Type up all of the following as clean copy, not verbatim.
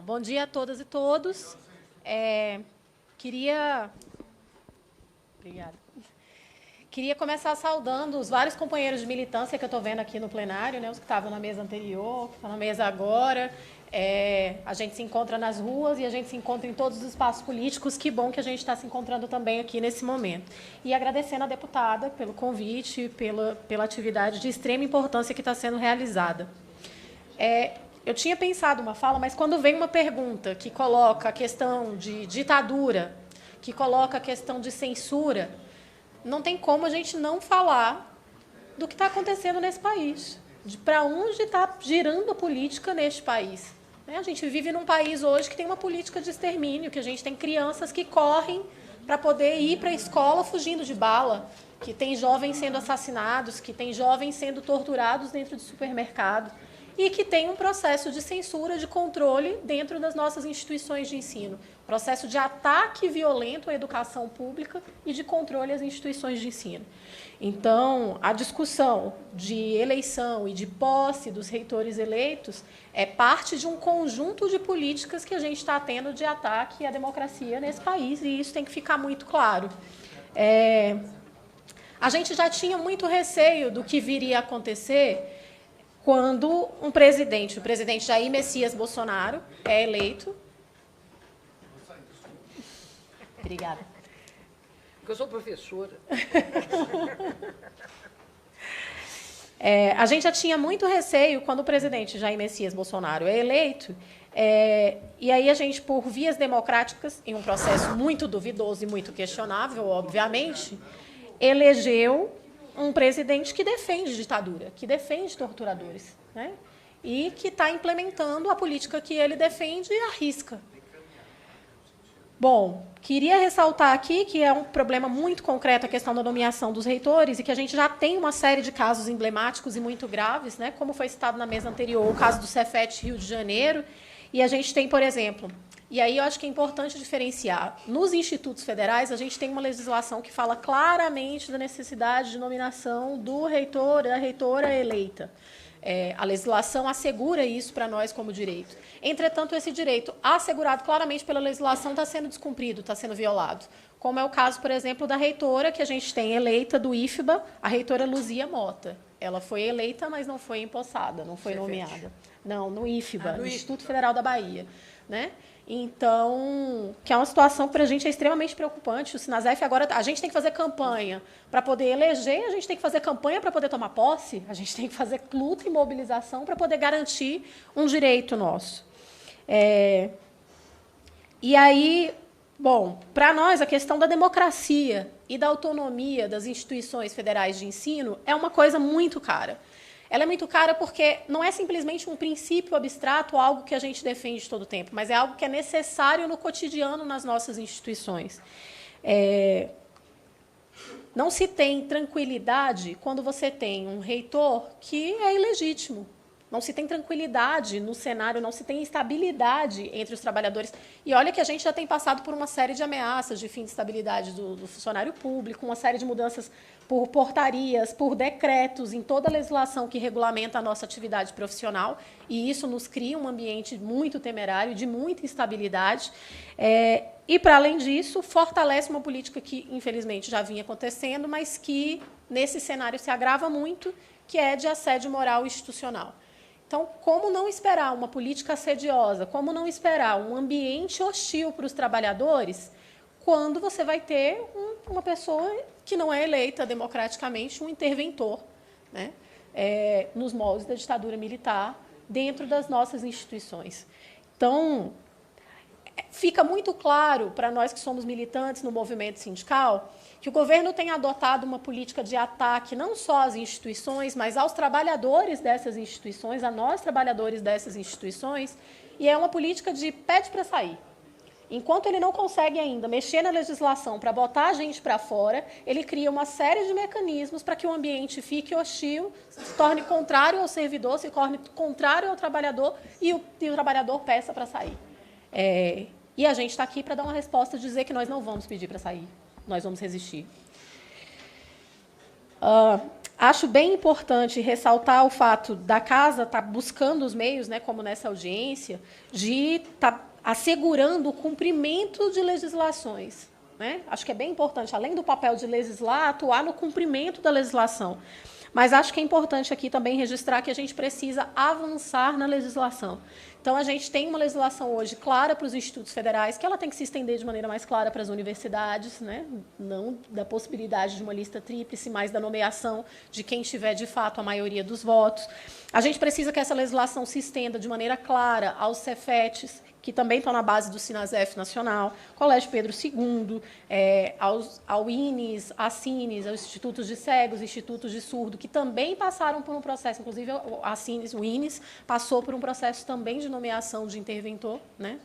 Bom dia a todas e todos. Obrigada. Queria começar saudando os vários companheiros de militância que eu estou vendo aqui no plenário, né, os que estavam na mesa anterior, que estão na mesa agora. A gente se encontra nas ruas e a gente se encontra em todos os espaços políticos. Que bom que a gente está se encontrando também aqui nesse momento. E agradecendo à deputada pelo convite, pela atividade de extrema importância que está sendo realizada. Eu tinha pensado uma fala, mas quando vem uma pergunta que coloca a questão de ditadura, que coloca a questão de censura, não tem como a gente não falar do que está acontecendo nesse país, de para onde está girando a política neste país. A gente vive num país hoje que tem uma política de extermínio, que a gente tem crianças que correm para poder ir para a escola fugindo de bala, que tem jovens sendo assassinados, que tem jovens sendo torturados dentro de supermercado, e que tem um processo de censura, de controle dentro das nossas instituições de ensino. Processo de ataque violento à educação pública e de controle às instituições de ensino. Então, a discussão de eleição e de posse dos reitores eleitos é parte de um conjunto de políticas que a gente está tendo de ataque à democracia nesse país, e isso tem que ficar muito claro. A gente já tinha muito receio do que viria a acontecer quando o presidente Jair Messias Bolsonaro é eleito. Obrigada. Porque eu sou professora. A gente já tinha muito receio quando o presidente Jair Messias Bolsonaro é eleito, e aí a gente, por vias democráticas, em um processo muito duvidoso e muito questionável, obviamente, elegeu um presidente que defende ditadura, que defende torturadores, né? E que está implementando a política que ele defende e arrisca. Bom, queria ressaltar aqui que é um problema muito concreto a questão da nomeação dos reitores e que a gente já tem uma série de casos emblemáticos e muito graves, né? Como foi citado na mesa anterior, o caso do Cefet Rio de Janeiro, e a gente tem, por exemplo, e aí eu acho que é importante diferenciar. Nos institutos federais, a gente tem uma legislação que fala claramente da necessidade de nomeação do reitor, da reitora eleita. A legislação assegura isso para nós como direito. Entretanto, esse direito, assegurado claramente pela legislação, está sendo descumprido, está sendo violado. Como é o caso, por exemplo, da reitora que a gente tem eleita do IFBA, a reitora Luzia Mota. Ela foi eleita, mas não foi empossada, não foi nomeada. Não, no IFBA, no Instituto Federal da Bahia, né? Então, que é uma situação que para a gente é extremamente preocupante. O Sinasef agora, a gente tem que fazer campanha para poder eleger, a gente tem que fazer campanha para poder tomar posse, a gente tem que fazer luta e mobilização para poder garantir um direito nosso. E aí, bom, para nós a questão da democracia e da autonomia das instituições federais de ensino é uma coisa muito cara. Ela é muito cara porque não é simplesmente um princípio abstrato, algo que a gente defende todo o tempo, mas é algo que é necessário no cotidiano nas nossas instituições. Não se tem tranquilidade quando você tem um reitor que é ilegítimo. Não se tem tranquilidade no cenário, não se tem estabilidade entre os trabalhadores. E olha que a gente já tem passado por uma série de ameaças de fim de estabilidade do funcionário público, uma série de mudanças por portarias, por decretos, em toda a legislação que regulamenta a nossa atividade profissional, e isso nos cria um ambiente muito temerário, de muita instabilidade. E, para além disso, fortalece uma política que, infelizmente, já vinha acontecendo, mas que, nesse cenário, se agrava muito, que é de assédio moral institucional. Então, como não esperar uma política assediosa, como não esperar um ambiente hostil para os trabalhadores, quando você vai ter uma pessoa que não é eleita democraticamente, um interventor, né, nos moldes da ditadura militar, dentro das nossas instituições. Então, fica muito claro para nós que somos militantes no movimento sindical que o governo tem adotado uma política de ataque não só às instituições, mas aos trabalhadores dessas instituições, a nós, trabalhadores dessas instituições, e é uma política de pede para sair. Enquanto ele não consegue ainda mexer na legislação para botar a gente para fora, ele cria uma série de mecanismos para que o ambiente fique hostil, se torne contrário ao servidor, se torne contrário ao trabalhador e o trabalhador peça para sair. E a gente está aqui para dar uma resposta, dizer que nós não vamos pedir para sair, nós vamos resistir. Acho bem importante ressaltar o fato da casa estar buscando os meios, né, como nessa audiência, de estar assegurando o cumprimento de legislações. Né? Acho que é bem importante, além do papel de legislar, atuar no cumprimento da legislação. Mas acho que é importante aqui também registrar que a gente precisa avançar na legislação. Então, a gente tem uma legislação hoje clara para os institutos federais, que ela tem que se estender de maneira mais clara para as universidades, né? Não da possibilidade de uma lista tríplice, mas da nomeação de quem tiver, de fato, a maioria dos votos. A gente precisa que essa legislação se estenda de maneira clara aos Cefetes, que também estão na base do Sinasef Nacional, Colégio Pedro II, ao INES, à Cines, aos institutos de cegos, institutos de surdo, que também passaram por um processo, inclusive a Cines, o INES, passou por um processo também de nomeação de interventor, né?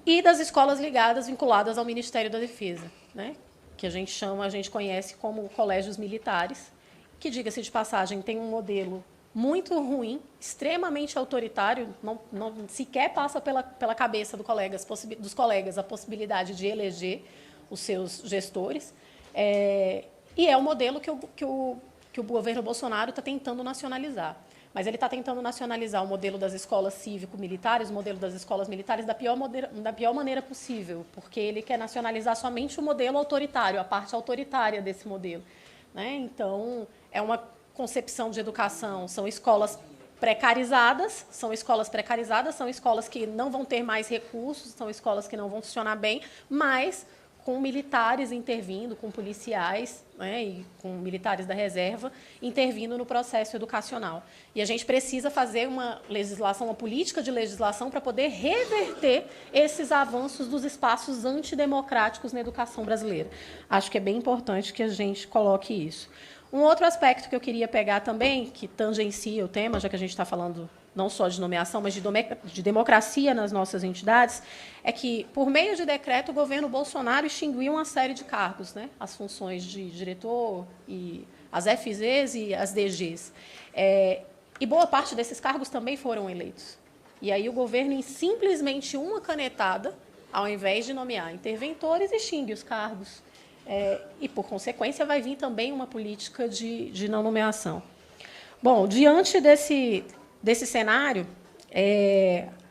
E das escolas ligadas, vinculadas ao Ministério da Defesa, né? Que a gente conhece como colégios militares, que, diga-se de passagem, tem um modelo muito ruim, extremamente autoritário, não sequer passa pela cabeça dos colegas a possibilidade de eleger os seus gestores, e é o modelo que o governo Bolsonaro está tentando nacionalizar. Mas ele está tentando nacionalizar o modelo das escolas cívico-militares, o modelo das escolas militares da pior maneira possível, porque ele quer nacionalizar somente o modelo autoritário, a parte autoritária desse modelo. Né? Então, é uma concepção de educação, são escolas precarizadas, são escolas que não vão ter mais recursos, são escolas que não vão funcionar bem, mas com militares intervindo, com policiais, né, e com militares da reserva intervindo no processo educacional. E a gente precisa fazer uma legislação, uma política de legislação para poder reverter esses avanços dos espaços antidemocráticos na educação brasileira. Acho que é bem importante que a gente coloque isso. Um outro aspecto que eu queria pegar também, que tangencia o tema, já que a gente está falando não só de nomeação, mas de democracia nas nossas entidades, é que, por meio de decreto, o governo Bolsonaro extinguiu uma série de cargos, né? As funções de diretor, e as FZs e as DGs. E boa parte desses cargos também foram eleitos. E aí o governo, em simplesmente uma canetada, ao invés de nomear interventores, extingue os cargos. E, por consequência, vai vir também uma política de não nomeação. Bom, diante desse cenário,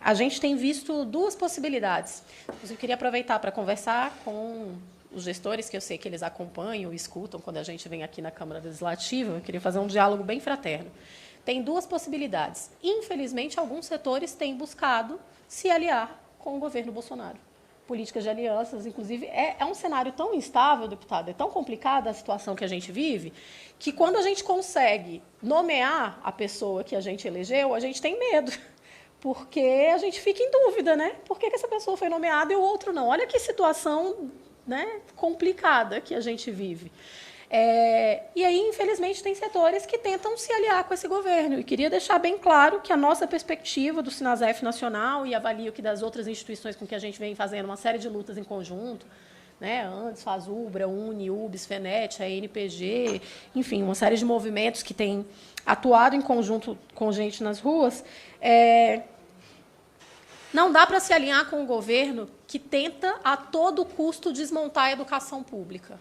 a gente tem visto duas possibilidades. Eu queria aproveitar para conversar com os gestores, que eu sei que eles acompanham e escutam quando a gente vem aqui na Câmara Legislativa. Eu queria fazer um diálogo bem fraterno. Tem duas possibilidades. Infelizmente, alguns setores têm buscado se aliar com o governo Bolsonaro. Políticas de alianças, inclusive, é um cenário tão instável, deputado, é tão complicada a situação que a gente vive, que quando a gente consegue nomear a pessoa que a gente elegeu, a gente tem medo, porque a gente fica em dúvida, né? Por que essa pessoa foi nomeada e o outro não? Olha que situação, né, complicada que a gente vive. E aí, infelizmente, tem setores que tentam se aliar com esse governo. E queria deixar bem claro que a nossa perspectiva do Sinasef Nacional, e avalio que das outras instituições com que a gente vem fazendo uma série de lutas em conjunto, né, ANDES, FASUBRA, UNE, UBS, FENET, a NPG, enfim, uma série de movimentos que têm atuado em conjunto com gente nas ruas, não dá para se alinhar com um governo que tenta, a todo custo, desmontar a educação pública.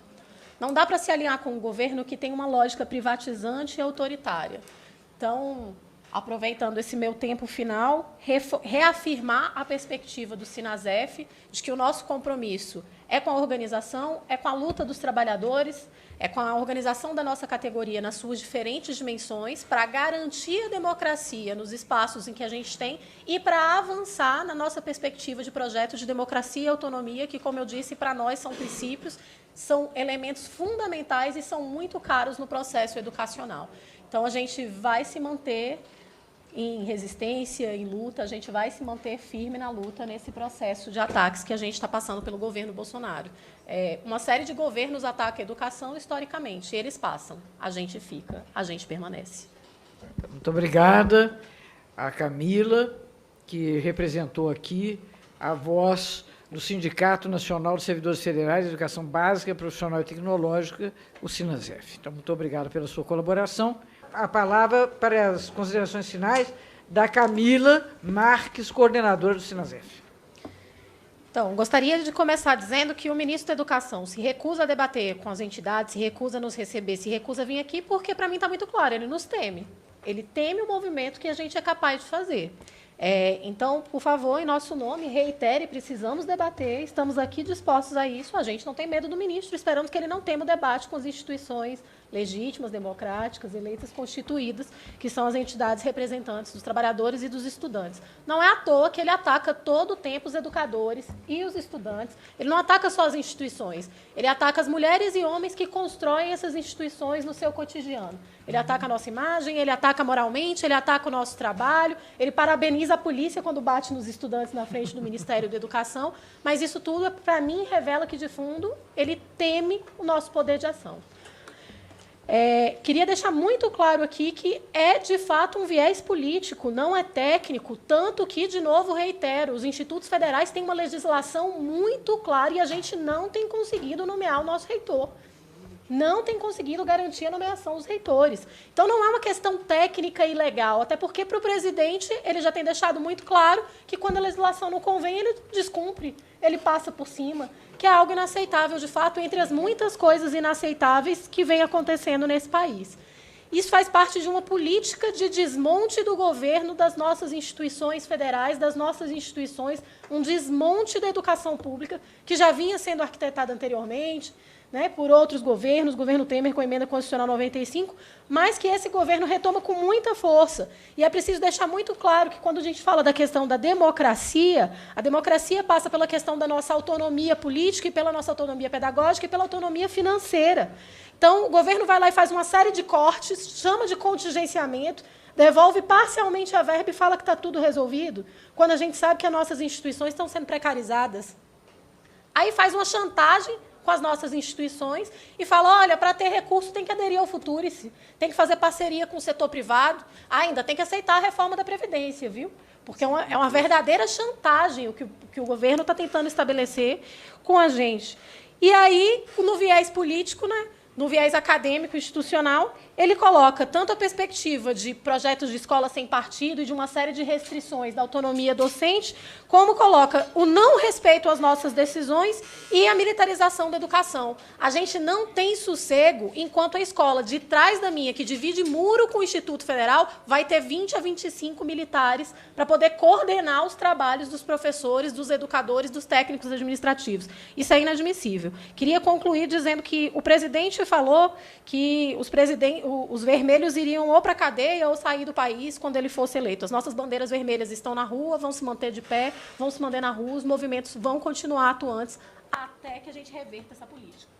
Não dá para se alinhar com um governo que tem uma lógica privatizante e autoritária. Então, aproveitando esse meu tempo final, reafirmar a perspectiva do Sinasef de que o nosso compromisso é com a organização, é com a luta dos trabalhadores, é com a organização da nossa categoria nas suas diferentes dimensões, para garantir a democracia nos espaços em que a gente tem e para avançar na nossa perspectiva de projeto de democracia e autonomia, que, como eu disse, para nós são princípios, são elementos fundamentais e são muito caros no processo educacional. Então, a gente vai se manter em resistência, em luta, a gente vai se manter firme na luta nesse processo de ataques que a gente está passando pelo governo Bolsonaro. Uma série de governos atacam a educação historicamente, eles passam, a gente fica, a gente permanece. Muito obrigada a Camila, que representou aqui a voz do Sindicato Nacional dos Servidores Federais de Educação Básica, Profissional e Tecnológica, o Sinasef. Então, muito obrigado pela sua colaboração. A palavra para as considerações finais da Camila Marques, coordenadora do Sinasef. Muito Então, gostaria de começar dizendo que o ministro da Educação se recusa a debater com as entidades, se recusa a nos receber, se recusa a vir aqui, porque, para mim, está muito claro, ele nos teme. Ele teme o movimento que a gente é capaz de fazer. Então, por favor, em nosso nome, reitere, precisamos debater, estamos aqui dispostos a isso, a gente não tem medo do ministro, esperamos que ele não tema o debate com as instituições legítimas, democráticas, eleitas, constituídas, que são as entidades representantes dos trabalhadores e dos estudantes. Não é à toa que ele ataca todo o tempo os educadores e os estudantes. Ele não ataca só as instituições, ele ataca as mulheres e homens que constroem essas instituições no seu cotidiano. Ele ataca a nossa imagem, ele ataca moralmente, ele ataca o nosso trabalho, ele parabeniza a polícia quando bate nos estudantes na frente do Ministério da Educação, mas isso tudo, para mim, revela que, de fundo, ele teme o nosso poder de ação. Queria deixar muito claro aqui que é, de fato, um viés político, não é técnico, tanto que, de novo, reitero, os institutos federais têm uma legislação muito clara e a gente não tem conseguido nomear o nosso reitor. Não tem conseguido garantir a nomeação dos reitores. Então, não é uma questão técnica e legal, até porque, para o presidente, ele já tem deixado muito claro que, quando a legislação não convém, ele descumpre, ele passa por cima, que é algo inaceitável, de fato, entre as muitas coisas inaceitáveis que vem acontecendo nesse país. Isso faz parte de uma política de desmonte do governo das nossas instituições federais, das nossas instituições, um desmonte da educação pública, que já vinha sendo arquitetada anteriormente, por outros governos, governo Temer com a emenda constitucional 95, mas que esse governo retoma com muita força. E é preciso deixar muito claro que, quando a gente fala da questão da democracia, a democracia passa pela questão da nossa autonomia política e pela nossa autonomia pedagógica e pela autonomia financeira. Então, o governo vai lá e faz uma série de cortes, chama de contingenciamento, devolve parcialmente a verba e fala que está tudo resolvido, quando a gente sabe que as nossas instituições estão sendo precarizadas. Aí faz uma chantagem com as nossas instituições e fala, olha, para ter recurso tem que aderir ao Futurice, tem que fazer parceria com o setor privado, ainda tem que aceitar a reforma da Previdência, viu? Porque é uma verdadeira chantagem o que o governo está tentando estabelecer com a gente. E aí, no viés político, no viés acadêmico institucional, ele coloca tanto a perspectiva de projetos de escola sem partido e de uma série de restrições da autonomia docente, como coloca o não respeito às nossas decisões e a militarização da educação. A gente não tem sossego enquanto a escola de trás da minha, que divide muro com o Instituto Federal, vai ter 20 a 25 militares para poder coordenar os trabalhos dos professores, dos educadores, dos técnicos administrativos. Isso é inadmissível. Queria concluir dizendo que o presidente falou que os vermelhos iriam ou para a cadeia ou sair do país quando ele fosse eleito. As nossas bandeiras vermelhas estão na rua, vão se manter de pé, vão se manter na rua, os movimentos vão continuar atuantes até que a gente reverta essa política.